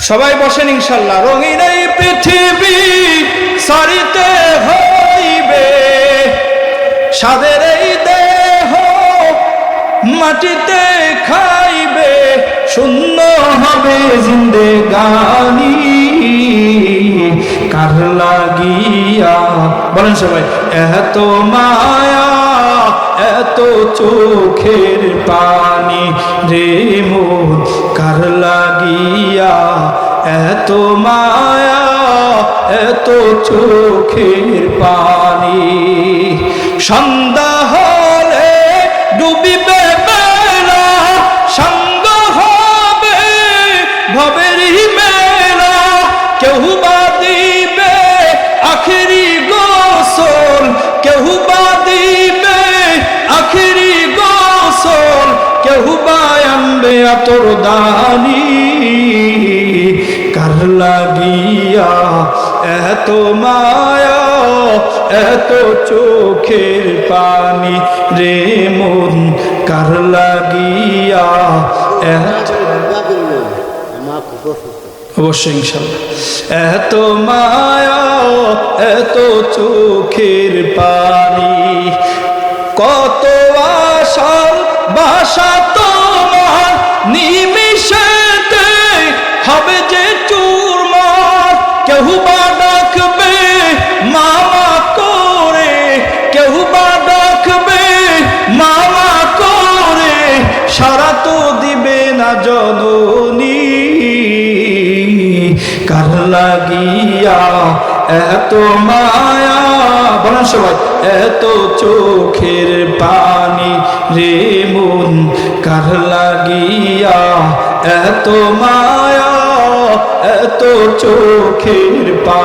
সবাই বসেন ইনশাআল্লাহ। রঙিন এই পৃথিবী সারিতে হইবে, সাদের এই দেহ মাটিতে খাইবে, শূন্য হবে জিন্দেগানি কার লাগিয়া। বলেন সবাই, এত মায়া এত চোখের পানি রে মন কার লাগিয়া, এত মায়া এত চোখের পানি। সন্ধ্যা হলে ডুবিবে বেলা, সঙ্গ হবে ভবেরই মেলা, কেউ বা দিবে আখেরি গোসল, কেউ বা দিবে আখেরি গোসল, কেউ বা আনবে আতর দানি কার লাগিয়া, এত মায়া এত চোখের পানি রে মন কার লাগিয়া। অবশ্যই ইনশাআল্লাহ। এত মায়া এত চোখের পানি, কত আশার বাসা তোমার নিমিষেতে হবে যে চুরমার, কেউ বা ডাকবে মামা করে, কেউ বা ডাকবে মামা করে, সারা তো দিবে না জননী কার লাগিয়া, এত মায়া। বলেন সবাই, এত চোখের পানি রে মন কার লাগিয়া, এত মায়া এত চোখের পানি।